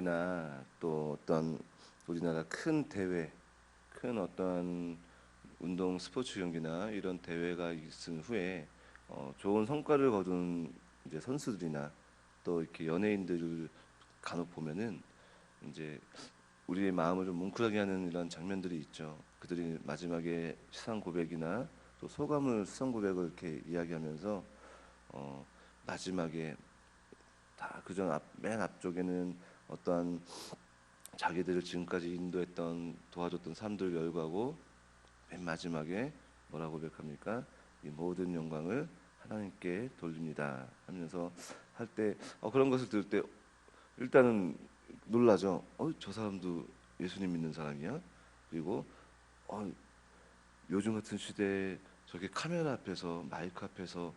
연말이나 또 어떤 우리나라 큰 대회, 큰 어떤 운동 스포츠 경기나 이런 대회가 있은 후에 좋은 성과를 거둔 이제 선수들이나 또 이렇게 연예인들을 간혹 보면은 이제 우리의 마음을 좀 뭉클하게 하는 이런 장면들이 있죠. 그들이 마지막에 시상 고백이나 또 소감을 수상 고백을 이렇게 이야기하면서 어, 마지막에 다 그전 맨 앞쪽에는 어떠한 자기들을 지금까지 인도했던 도와줬던 사람들 열거하고 맨 마지막에 뭐라고 고백합니까? 이 모든 영광을 하나님께 돌립니다 하면서 할 때 그런 것을 들을 때 일단은 놀라죠. 저 사람도 예수님 믿는 사람이야? 그리고 어, 요즘 같은 시대에 저렇게 카메라 앞에서 마이크 앞에서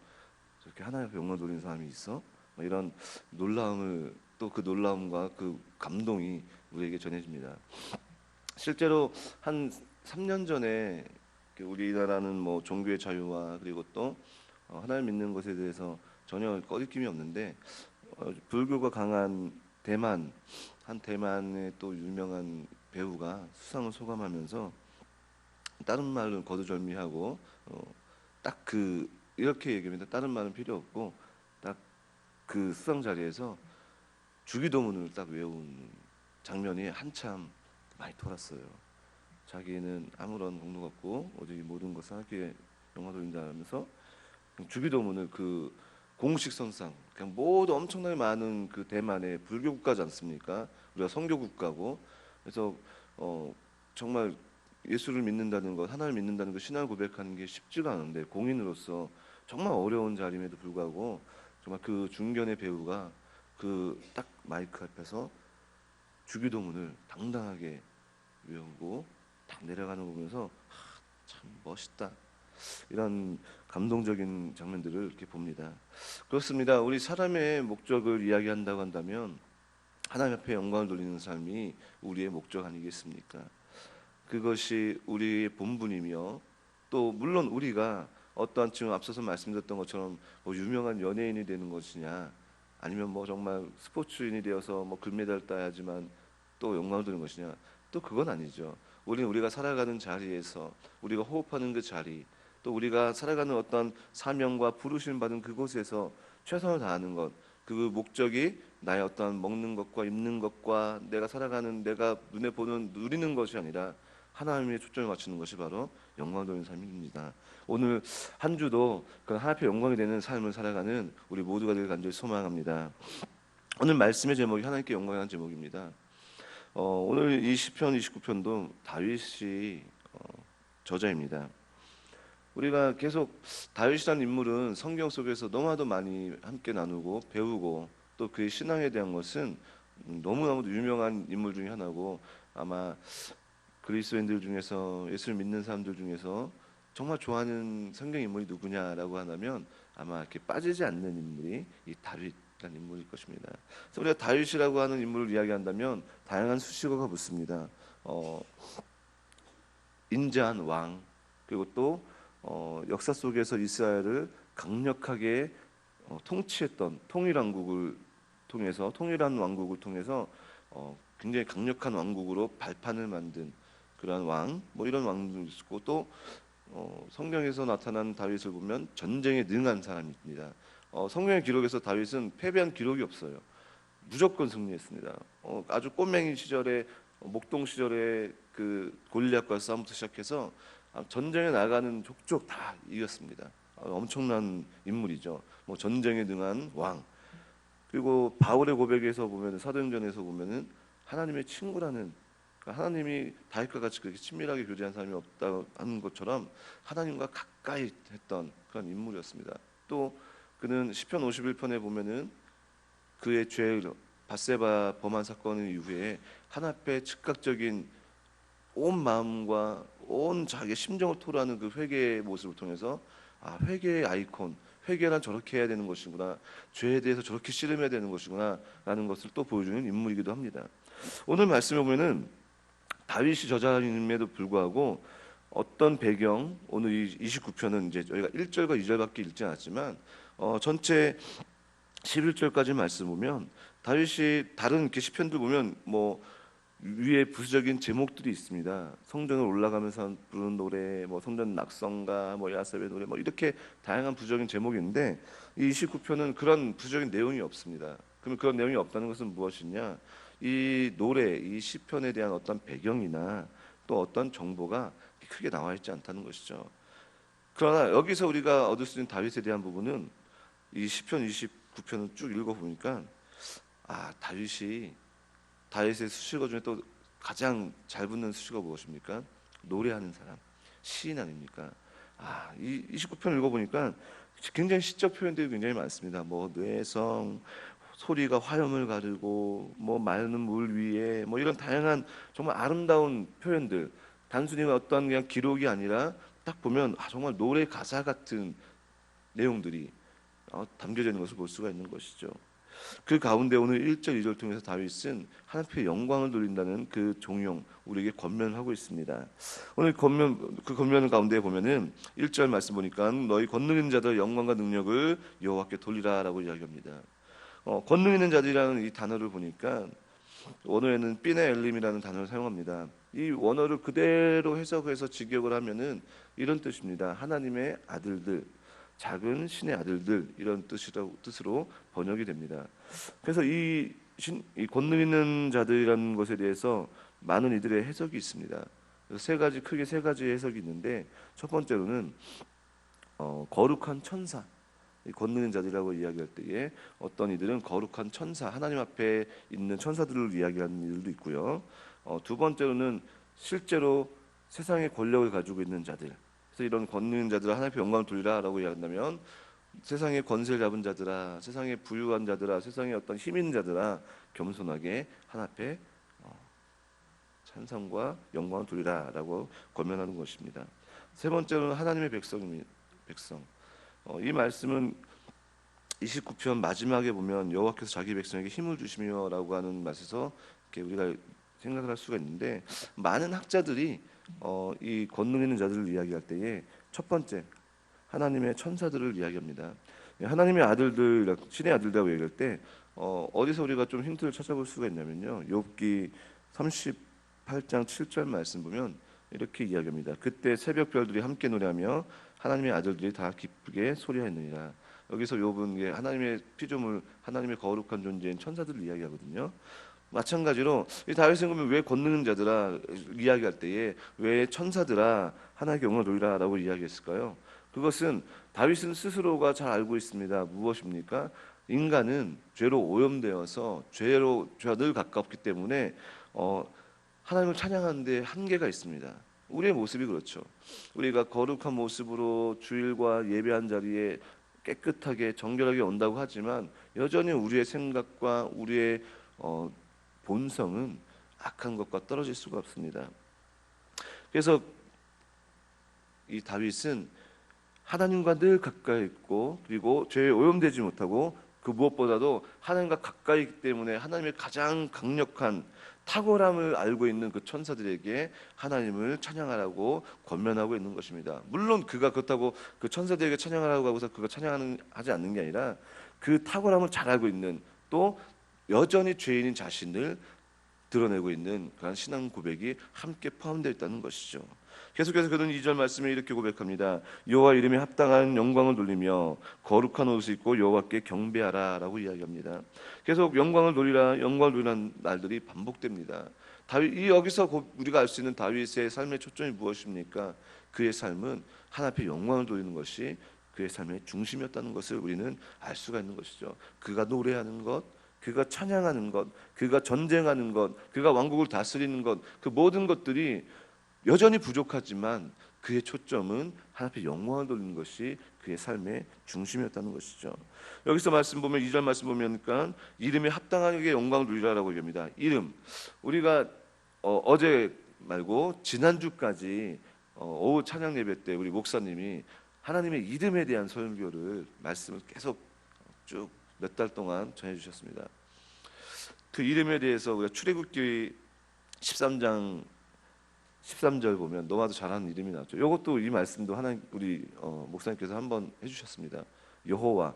저렇게 하나님 앞에 영광 돌리는 사람이 있어? 뭐 이런 놀라움을 또 그 놀라움과 그 감동이 우리에게 전해집니다. 실제로 한 3년 전에 우리나라는 뭐 종교의 자유와 그리고 또 하나님 믿는 것에 대해서 전혀 꺼리낌이 없는데 불교가 강한 대만 한 대만의 또 유명한 배우가 수상을 소감하면서 다른 말은 거두절미하고 딱 그 이렇게 얘기합니다. 다른 말은 필요 없고 딱 그 수상 자리에서 주기도문을 딱 외운 장면이 한참 많이 돌았어요. 자기는 아무런 공로가 없고 오직 모든 것을 하나님께 영광 돌린다 하면서 주기도문을 그 공식 선상 그냥 모두 엄청나게 많은 그 대만의 불교 국가지 않습니까? 우리가 선교 국가고 그래서 정말 예수를 믿는다는 것, 하나님을 믿는다는 것, 신앙을 고백하는 게 쉽지가 않은데 공인으로서 정말 어려운 자리임에도 불구하고 정말 그 중견의 배우가 그 딱 마이크 앞에서 주기도문을 당당하게 외우고 딱 내려가는 거 보면서 참 멋있다. 이런 감동적인 장면들을 이렇게 봅니다. 그렇습니다. 우리 사람의 목적을 이야기한다고 한다면 하나님 앞에 영광을 돌리는 삶이 우리의 목적 아니겠습니까? 그것이 우리의 본분이며 또 물론 우리가 어떠한 지금 앞서서 말씀드렸던 것처럼 뭐 유명한 연예인이 되는 것이냐 아니면 뭐 정말 스포츠인이 되어서 뭐 금메달 따야지만 또 영광을 돌리는 것이냐 또 그건 아니죠. 우리는 우리가 살아가는 자리에서 우리가 호흡하는 그 자리 또 우리가 살아가는 어떤 사명과 부르심 받은 그곳에서 최선을 다하는 것 그 목적이 나의 어떤 먹는 것과 입는 것과 내가 살아가는 내가 눈에 보는 누리는 것이 아니라 하나님의 초점을 맞추는 것이 바로 영광 돌리는 삶입니다. 오늘 한 주도 그 하나님 앞에 영광이 되는 삶을 살아가는 우리 모두가 되길 간절히 소망합니다. 오늘 말씀의 제목이 하나님께 영광이라는 제목입니다. 오늘 이 시편 29편도 다윗이 저자입니다. 우리가 계속 다윗이라는 인물은 성경 속에서 너무나도 많이 함께 나누고 배우고 또 그의 신앙에 대한 것은 너무나도 유명한 인물 중에 하나고 아마 그리스도인들 중에서 예수를 믿는 사람들 중에서 정말 좋아하는 성경 인물이 누구냐라고 한다면 아마 이렇게 빠지지 않는 인물이 이 다윗이라는 인물일 것입니다. 그래서 우리가 다윗이라고 하는 인물을 이야기한다면 다양한 수식어가 붙습니다. 인자한 왕 그리고 또 역사 속에서 이스라엘을 강력하게 통치했던 통일한 왕국을 통해서 굉장히 강력한 왕국으로 발판을 만든 그러한 왕, 뭐 이런 왕도 있고 또 성경에서 나타난 다윗을 보면 전쟁에 능한 사람입니다. 성경의 기록에서 다윗은 패배한 기록이 없어요. 무조건 승리했습니다. 아주 꼬맹이 시절에 목동 시절에 그 골리앗과 싸움부터 시작해서 전쟁에 나가는 족족 다 이겼습니다. 엄청난 인물이죠. 뭐 전쟁에 능한 왕. 그리고 바울의 고백에서 보면 사도행전에서 보면은 하나님의 친구라는 그러니까 하나님이 다윗과 같이 그렇게 친밀하게 교제한 사람이 없다 하는 것처럼 하나님과 가까이 했던 그런 인물이었습니다. 또 그는 시편 51편에 보면은 그의 죄 밧세바 범한 사건 이후에 하나님 앞에 즉각적인 온 마음과 온 자기의 심정을 토로하는 그 회개의 모습을 통해서 회개의 아이콘 회개란 저렇게 해야 되는 것이구나 죄에 대해서 저렇게 씨름해야 되는 것이구나 라는 것을 또 보여주는 인물이기도 합니다. 오늘 말씀에 보면은 다윗이 저자임에도 불구하고 어떤 배경 오늘 이 29편은 이제 저희가 1절과 2절밖에 읽지 않았지만 전체 11절까지 말씀 보면 다윗이 다른 이렇게 시편들 보면 뭐 위에 부수적인 제목들이 있습니다. 성전을 올라가면서 부르는 노래, 뭐 성전 낙성가, 뭐 야곱의 노래, 뭐 이렇게 다양한 부수적인 제목이 있는데 이 29편은 그런 부수적인 내용이 없습니다. 그러면 그런 내용이 없다는 것은 무엇이냐? 이 노래, 이 시편에 대한 어떤 배경이나 또 어떤 정보가 크게 나와 있지 않다는 것이죠. 그러나 여기서 우리가 얻을 수 있는 다윗에 대한 부분은 이 시편 29편을 쭉 읽어보니까 다윗의 수식어 중에 또 가장 잘 붙는 수식어 무엇입니까? 노래하는 사람, 시인 아닙니까? 이 29편을 읽어보니까 굉장히 시적 표현들이 굉장히 많습니다. 뭐 뇌성, 소리가 화염을 가르고, 뭐 마르는 물 위에, 뭐 이런 다양한 정말 아름다운 표현들. 단순히 어떤 그냥 기록이 아니라 딱 보면 정말 노래 가사 같은 내용들이 담겨져 있는 것을 볼 수가 있는 것이죠. 그 가운데 오늘 1절, 2절 통해서 다윗은 하나님의 영광을 돌린다는 그 종용 우리에게 권면하고 있습니다. 오늘 그 권면 가운데 보면은 1절 말씀 보니까 너희 권능 있는 자들 영광과 능력을 여호와께 돌리라라고 이야기합니다. 권능 있는 자들이라는 이 단어를 보니까 원어에는 삐네 엘림이라는 단어를 사용합니다. 이 원어를 그대로 해석해서 직역을 하면은 이런 뜻입니다. 하나님의 아들들, 작은 신의 아들들 이런 뜻으로 번역이 됩니다. 그래서 이 권능 있는 자들이라는 것에 대해서 많은 이들의 해석이 있습니다. 크게 세 가지 해석이 있는데 첫 번째로는 거룩한 천사, 권능 있는 자들이라고 이야기할 때에 어떤 이들은 거룩한 천사, 하나님 앞에 있는 천사들을 이야기하는 이들도 있고요. 두 번째로는 실제로 세상의 권력을 가지고 있는 자들. 그래서 이런 권능 있는 자들아 하나님께 영광을 돌리라라고 이야기한다면 세상의 권세를 잡은 자들아, 세상의 부유한 자들아, 세상의 어떤 힘 있는 자들아 겸손하게 하나님 앞에 찬송과 영광을 돌리라라고 권면하는 것입니다. 세 번째로는 하나님의 백성. 이 말씀은 29편 마지막에 보면 여호와께서 자기 백성에게 힘을 주시며라고 하는 말에서 이렇게 우리가 생각을 할 수가 있는데 많은 학자들이 이 권능 있는 자들을 이야기할 때에 첫 번째 하나님의 천사들을 이야기합니다. 하나님의 아들들, 신의 아들이라고 얘기할 때 어디서 우리가 좀 힌트를 찾아볼 수가 있냐면요. 욥기 38장 7절 말씀 보면 이렇게 이야기합니다. 그때 새벽 별들이 함께 노래하며 하나님의 아들들이 다 기쁘게 소리하였느니라. 여기서 욥은 하나님의 피조물, 하나님의 거룩한 존재인 천사들을 이야기하거든요. 마찬가지로 이 다윗은 그러면 왜 권능 자들아 이야기할 때에 왜 천사들아 하나님께 영광을 돌리라라고 이야기했을까요? 그것은 다윗은 스스로가 잘 알고 있습니다. 무엇입니까? 인간은 죄로 오염되어서 죄와 늘 가깝기 때문에 하나님을 찬양하는 데 한계가 있습니다. 우리의 모습이 그렇죠. 우리가 거룩한 모습으로 주일과 예배한 자리에 깨끗하게 정결하게 온다고 하지만 여전히 우리의 생각과 우리의 본성은 악한 것과 떨어질 수가 없습니다. 그래서 이 다윗은 하나님과 늘 가까이 있고 그리고 죄에 오염되지 못하고 그 무엇보다도 하나님과 가까이 있기 때문에 하나님의 가장 강력한 탁월함을 알고 있는 그 천사들에게 하나님을 찬양하라고 권면하고 있는 것입니다. 물론 그가 그렇다고 그 천사들에게 찬양하라고 하고서 그가 하지 않는 게 아니라 그 탁월함을 잘 알고 있는 또 여전히 죄인인 자신을 드러내고 있는 그런 신앙 고백이 함께 포함되어 있다는 것이죠. 계속해서 그는 2절 말씀에 이렇게 고백합니다. 여호와 이름에 합당한 영광을 돌리며 거룩한 옷을 입고 여호와께 경배하라라고 이야기합니다. 계속 영광을 돌리라는 날들이 반복됩니다. 여기서 우리가 알 수 있는 다윗의 삶의 초점이 무엇입니까? 그의 삶은 하나님 앞에 영광을 돌리는 것이 그의 삶의 중심이었다는 것을 우리는 알 수가 있는 것이죠. 그가 노래하는 것, 그가 찬양하는 것, 그가 전쟁하는 것, 그가 왕국을 다스리는 것, 그 모든 것들이 여전히 부족하지만 그의 초점은 하나님 앞에 영광을 돌리는 것이 그의 삶의 중심이었다는 것이죠. 여기서 말씀 보면 2절 말씀 보면 그러니까 이름에 합당하게 영광을 돌리라라고 얘기합니다. 이름, 우리가 어제 말고 지난주까지 오후 찬양 예배 때 우리 목사님이 하나님의 이름에 대한 설교를 말씀을 계속 쭉 몇 달 동안 전해주셨습니다. 그 이름에 대해서 우리가 출애굽기 13장 13절 보면 너마도 잘하는 이름이 나왔죠. 이것도 이 말씀도 하나님 우리 목사님께서 한번 해주셨습니다. 여호와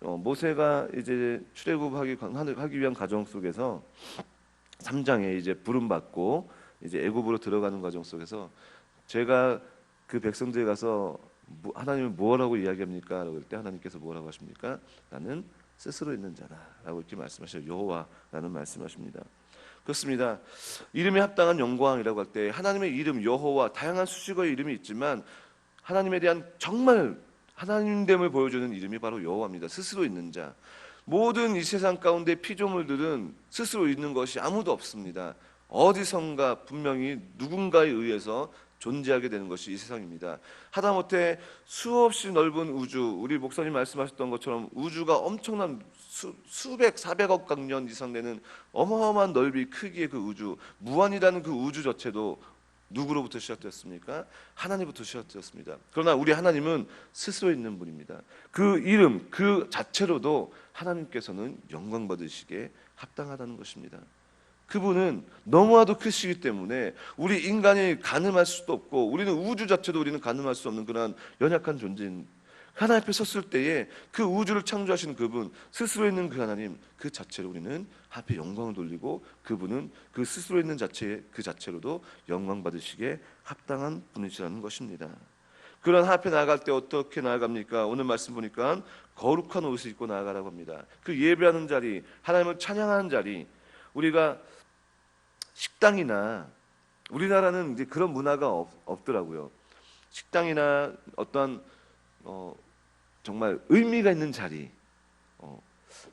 모세가 이제 출애굽하기 위한 과정 속에서 3장에 이제 부름 받고 이제 애굽으로 들어가는 과정 속에서 제가 그 백성들에 가서 하나님은 뭐라고 이야기합니까? 그럴 때 하나님께서 뭐라고 하십니까? 나는 스스로 있는 자다라고 이렇게 말씀하셔요. 여호와라는 말씀하십니다. 그렇습니다. 이름에 합당한 영광이라고 할 때 하나님의 이름 여호와, 다양한 수식어의 이름이 있지만 하나님에 대한 정말 하나님됨을 보여주는 이름이 바로 여호와입니다. 스스로 있는 자. 모든 이 세상 가운데 피조물들은 스스로 있는 것이 아무도 없습니다. 어디선가 분명히 누군가에 의해서 존재하게 되는 것이 이 세상입니다. 하다못해 수없이 넓은 우주, 우리 목사님 말씀하셨던 것처럼 우주가 엄청난 수백, 400억 광년 이상 되는 어마어마한 넓이, 크기의 그 우주, 무한이라는 그 우주 자체도 누구로부터 시작되었습니까? 하나님부터 시작되었습니다. 그러나 우리 하나님은 스스로 있는 분입니다. 그 이름 그 자체로도 하나님께서는 영광 받으시기에 합당하다는 것입니다. 그분은 너무나도 크시기 때문에 우리 인간이 가늠할 수도 없고 우리는 우주 자체도 우리는 가늠할 수 없는 그런 연약한 존재인 하나님 앞에 섰을 때에 그 우주를 창조하시는 그분, 스스로 있는 그 하나님 그 자체로 우리는 앞에 영광을 돌리고 그분은 그 스스로 있는 그 자체로도 영광 받으시기에 합당한 분이시라는 것입니다. 그런 앞에 나아갈 때 어떻게 나아갑니까? 오늘 말씀 보니까 거룩한 옷을 입고 나아가라고 합니다. 그 예배하는 자리, 하나님을 찬양하는 자리, 우리가 식당이나 우리나라는 이제 그런 문화가 없더라고요. 식당이나 어떤 정말 의미가 있는 자리,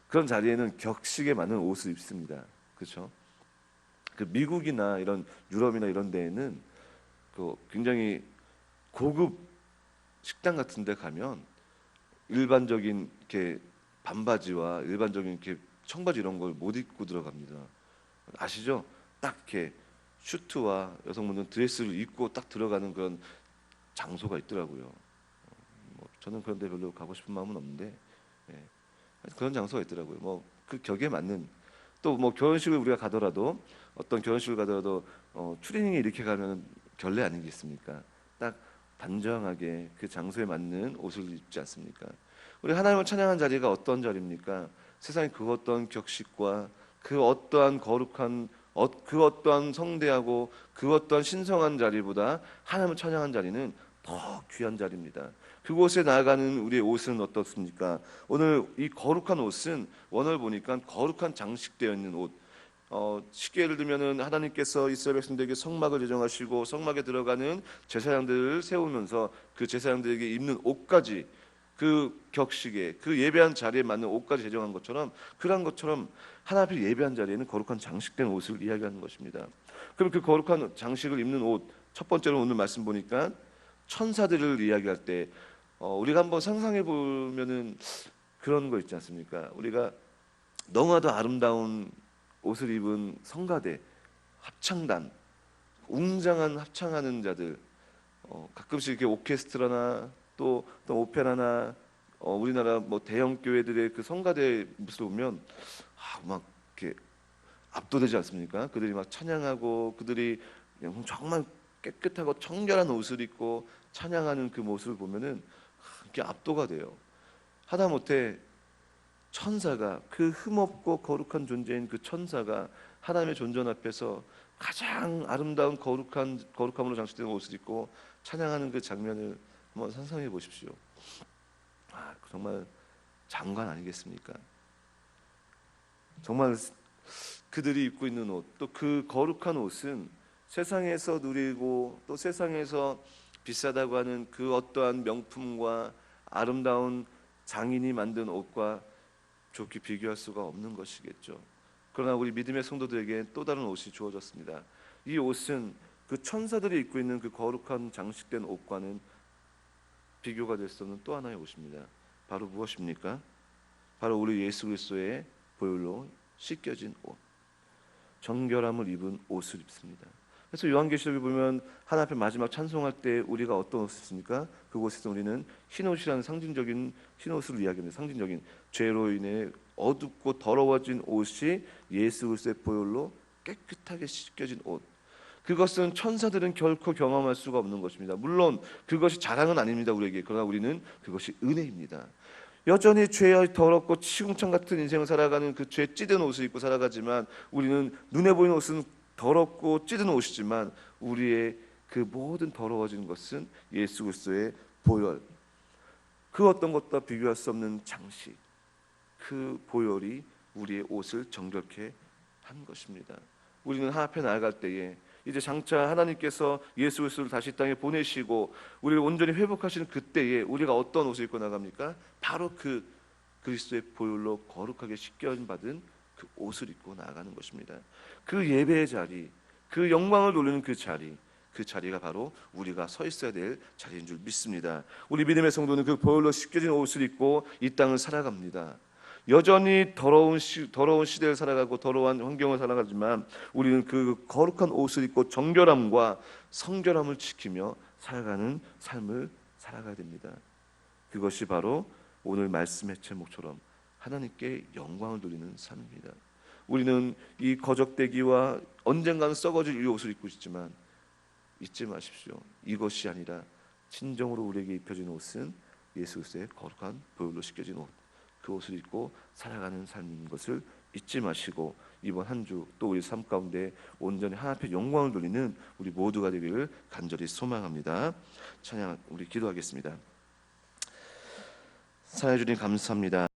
그런 자리에는 격식에 맞는 옷을 입습니다. 그렇죠? 그 미국이나 이런 유럽이나 이런 데에는 그 굉장히 고급 식당 같은 데 가면 일반적인 이렇게 반바지와 일반적인 이렇게 청바지 이런 걸 못 입고 들어갑니다. 아시죠? 딱 이렇게 슈트와 여성분들은 드레스를 입고 딱 들어가는 그런 장소가 있더라고요. 저는 그런 데 별로 가고 싶은 마음은 없는데 그런 장소가 있더라고요. 뭐 그 격에 맞는 또 뭐 결혼식을 우리가 가더라도 어떤 결혼식을 가더라도 추리닝이 이렇게 가면 결례 아니겠습니까? 딱 단정하게 그 장소에 맞는 옷을 입지 않습니까? 우리 하나님을 찬양한 자리가 어떤 자리입니까? 세상의 그 어떤 격식과 그 어떠한 거룩한 그 어떠한 성대하고 그 어떠한 신성한 자리보다 하나님을 찬양한 자리는 더 귀한 자리입니다. 그곳에 나아가는 우리의 옷은 어떻습니까? 오늘 이 거룩한 옷은 원어를 보니까 거룩한 장식되어 있는 옷. 쉽게 예를 들면은 하나님께서 이스라엘 백성들에게 성막을 제정하시고 성막에 들어가는 제사장들을 세우면서 그 제사장들에게 입는 옷까지 그 격식에 그 예배한 자리에 맞는 옷까지 제정한 것처럼 그런 것처럼 하나님 앞에 예배한 자리에는 거룩한 장식된 옷을 이야기하는 것입니다. 그럼 그 거룩한 장식을 입는 옷 첫 번째로 오늘 말씀 보니까 천사들을 이야기할 때 우리가 한번 상상해 보면은 그런 거 있지 않습니까? 우리가 너무나도 아름다운 옷을 입은 성가대, 합창단, 웅장한 합창하는 자들, 가끔씩 이렇게 오케스트라나 또 오페라나 우리나라 뭐 대형 교회들의 그 성가대 모습을 보면 막 이렇게 압도되지 않습니까? 그들이 막 찬양하고 그들이 정말 깨끗하고 청결한 옷을 입고 찬양하는 그 모습을 보면은 이렇게 압도가 돼요. 하다못해 천사가 그 흠없고 거룩한 존재인 그 천사가 하나님의 존전 앞에서 가장 아름다운 거룩함으로 장식된 옷을 입고 찬양하는 그 장면을 한번 상상해 보십시오. 정말 장관 아니겠습니까? 정말 그들이 입고 있는 옷, 또 그 거룩한 옷은 세상에서 누리고 또 세상에서 비싸다고 하는 그 어떠한 명품과 아름다운 장인이 만든 옷과 좋게 비교할 수가 없는 것이겠죠. 그러나 우리 믿음의 성도들에게 또 다른 옷이 주어졌습니다. 이 옷은 그 천사들이 입고 있는 그 거룩한 장식된 옷과는 비교가 될 수 없는 또 하나의 옷입니다. 바로 무엇입니까? 바로 우리 예수 그리스도의 보혈로 씻겨진 옷, 정결함을 입은 옷을 입습니다. 그래서 요한계시록에 보면 하나님 앞에 마지막 찬송할 때 우리가 어떤 옷을 입습니까? 그곳에서 우리는 흰옷이라는 상징적인 흰옷을 이야기합니다. 상징적인 죄로 인해 어둡고 더러워진 옷이 예수 그리스도의 보혈로 깨끗하게 씻겨진 옷. 그것은 천사들은 결코 경험할 수가 없는 것입니다. 물론 그것이 자랑은 아닙니다, 우리에게. 그러나 우리는 그것이 은혜입니다. 여전히 죄에 더럽고 치궁창 같은 인생을 살아가는 그 죄 찌든 옷을 입고 살아가지만 우리는 눈에 보이는 옷은 더럽고 찌든 옷이지만 우리의 그 모든 더러워진 것은 예수 그리스도의 보혈, 그 어떤 것과 비교할 수 없는 장식, 그 보혈이 우리의 옷을 정결케 한 것입니다. 우리는 하나님 앞에 나아갈 때에 이제 장차 하나님께서 예수 그리스도를 다시 땅에 보내시고 우리를 온전히 회복하시는 그때에 우리가 어떤 옷을 입고 나갑니까? 바로 그 그리스도의 보혈로 거룩하게 씻겨 받은 그 옷을 입고 나아가는 것입니다. 그 예배의 자리, 그 영광을 돌리는 그 자리, 그 자리가 바로 우리가 서 있어야 될 자리인 줄 믿습니다. 우리 믿음의 성도는 그 보혈로 씻겨진 옷을 입고 이 땅을 살아갑니다. 여전히 더러운 시대를 살아가고 더러운 환경을 살아가지만 우리는 그 거룩한 옷을 입고 정결함과 성결함을 지키며 살아가는 삶을 살아가야 됩니다. 그것이 바로 오늘 말씀의 제목처럼 하나님께 영광을 돌리는 삶입니다. 우리는 이 거적대기와 언젠가는 썩어질 이 옷을 입고 있지만 잊지 마십시오. 이것이 아니라 진정으로 우리에게 입혀진 옷은 예수 그리스도의 거룩한 보혈로 씻겨진 옷, 그 옷을 입고 살아가는 삶인 것을 잊지 마시고 이번 한 주 또 우리 삶 가운데 온전히 하나님 앞에 영광을 돌리는 우리 모두가 되기를 간절히 소망합니다. 찬양 우리 기도하겠습니다. 사랑해 주님 감사합니다.